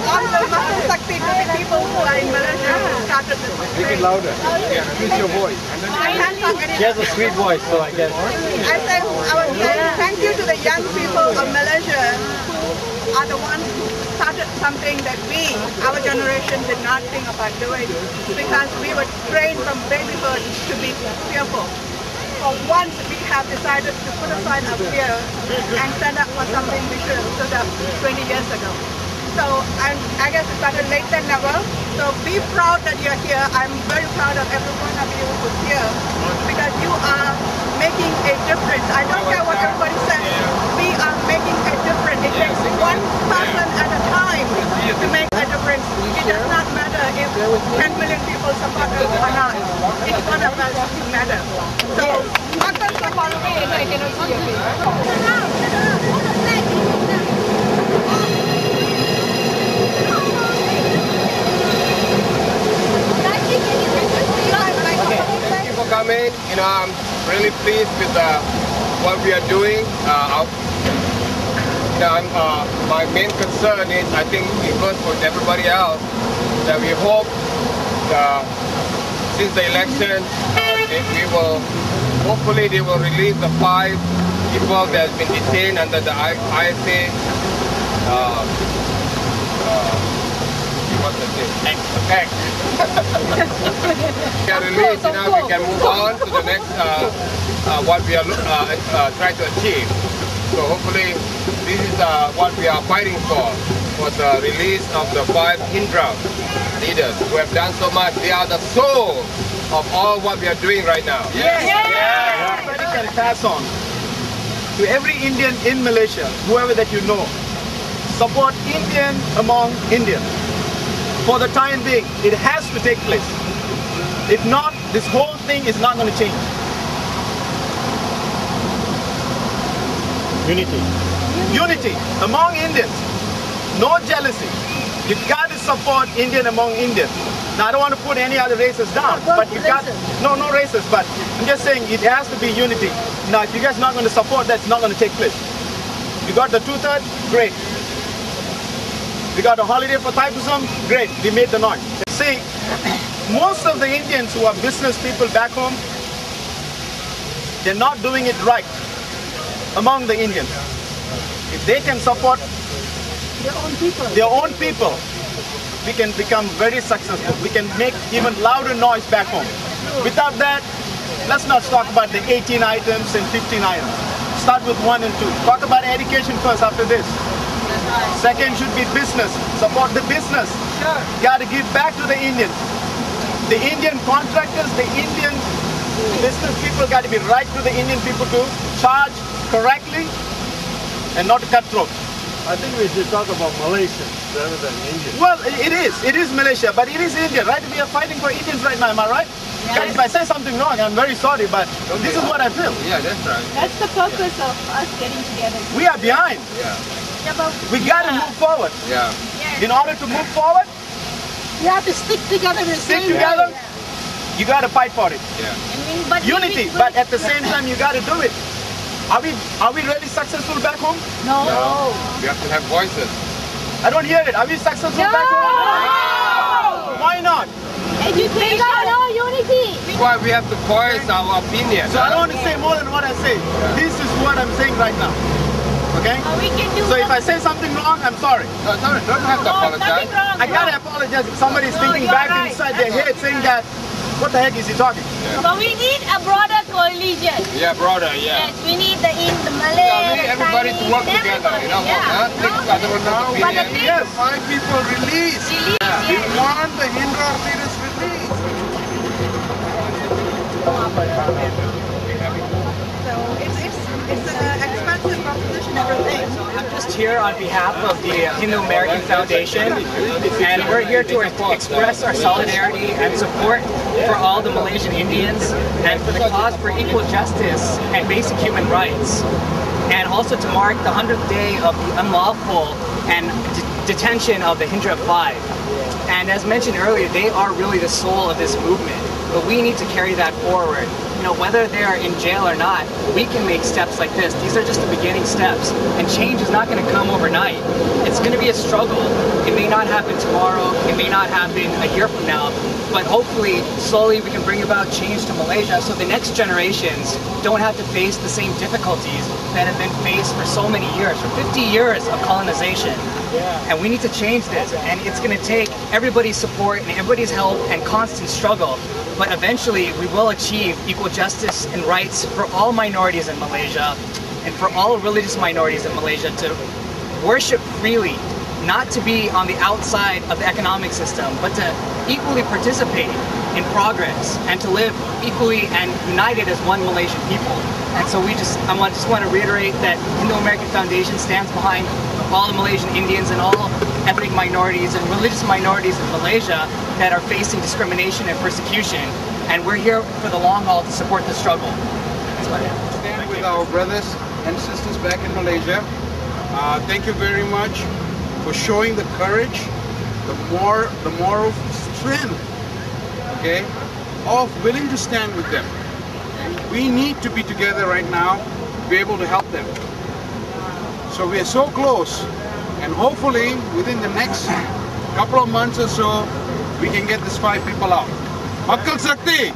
all the Muslim Shakti to the people who are in Malaysia who started this. Make it louder. Yeah, use your voice. I can't talk anymore. She has a sweet voice, so I guess. I said, I was saying thank you to the young people of Malaysia who are the ones who started something that we, our generation, did not think about doing because we were trained from babyhood to be fearful. For once we have decided to put aside our fear and stand up for something we should have stood up 20 years ago. So I guess it's better late than never. So be proud that you're here. I'm very proud of every one of you who's here because you are making a difference. I don't care what everybody says. We are making a difference. It takes one person at a time to make a difference. It does not matter if 10 million people support us or not. It's one of us who matter. So, not just for following. I cannot see your face. Thank you for coming. You know, I'm really pleased with what we are doing. My main concern is, I think it goes for everybody else, that we hope since the election, hopefully they will release the 5 people that have been detained under the ISA. What's the name? Act. We are released, we can move on to the next, what we are trying to achieve. So hopefully this is what we are fighting for the release of the 5 Hindraf leaders who have done so much. They are the soul of all what we are doing right now. Yes. Everybody can pass on to every Indian in Malaysia, whoever that you know, support Indian among Indians. For the time being, it has to take place. If not, this whole thing is not going to change. Unity among Indians. No jealousy. You got to support Indian among Indians. Now I don't want to put any other races down, but you got no races. But I'm just saying it has to be unity. Now if you guys are not going to support that, it's not going to take place. You got the 2/3, great. We got a holiday for Thaipusam, great, we made the noise. See, most of the Indians who are business people back home, they're not doing it right among the Indians. If they can support their own people, we can become very successful. We can make even louder noise back home. Without that, let's not talk about the 18 items and 15 items. Start with 1 and 2. Talk about education first after this. Second should be business. Support the business. Sure. Got to give back to the Indians. The Indian contractors, the Indian business people got to be right to the Indian people to charge correctly and not cutthroat. I think we should talk about Malaysians rather than Indians. Well, it is Malaysia, but it is India, right? We are fighting for Indians right now, am I right? Yes. Guys, if I say something wrong, I'm very sorry, but this is what I feel. Yeah, that's right. That's the purpose of us getting together. We are behind. Yeah. We got to move forward. Yeah. In order to move forward, You have to stick together. You got to fight for it. Yeah. Unity, but at the same time, you got to do it. Are we really successful back home? No. We have to have voices. I don't hear it. Are we successful back home? No! Why not? Education. No unity. That's why we have to voice our opinion. So I don't want to say more than what I say. This is what I'm saying right now. Okay? We can do so if I say something wrong, I'm sorry. No, sorry, don't have to apologize. I gotta apologize if somebody's thinking back inside their head saying that, what the heck is he talking? Yeah. But we need a broader coalition. Yeah, broader, yeah. Yes, we need the Malay, we need everybody to work together, you know. Yeah. But the thing Yes, 5 people released. Yeah. We want the Hindraf leaders released. So it's an expensive proposition, everything. I'm just here on behalf of the Hindu American Foundation, and we're here to express our solidarity and support for all the Malaysian Indians and for the cause for equal justice and basic human rights, and also to mark the 100th day of the unlawful and detention of the Hindraf 5. And as mentioned earlier, they are really the soul of this movement. but we need to carry that forward. You know, whether they're in jail or not, we can make steps like this. These are just the beginning steps, and change is not going to come overnight. It's going to be a struggle. It may not happen tomorrow, it may not happen a year from now, but hopefully, slowly we can bring about change to Malaysia so the next generations don't have to face the same difficulties that have been faced for so many years, for 50 years of colonization. And we need to change this, and it's going to take everybody's support and everybody's help and constant struggle. But eventually, we will achieve equal justice and rights for all minorities in Malaysia and for all religious minorities in Malaysia to worship freely, not to be on the outside of the economic system, but to equally participate in progress and to live equally and united as one Malaysian people. And so I just want to reiterate that Indo-American Foundation stands behind all the Malaysian Indians and all ethnic minorities and religious minorities in Malaysia that are facing discrimination and persecution. And we're here for the long haul to support the struggle. That's what I have. Stand with our brothers and sisters back in Malaysia. Thank you very much for showing the courage, the moral strength, okay, of willing to stand with them. We need to be together right now to be able to help them. So we are so close, and hopefully within the next couple of months or so, we can get these 5 people out. Makkal Sakti!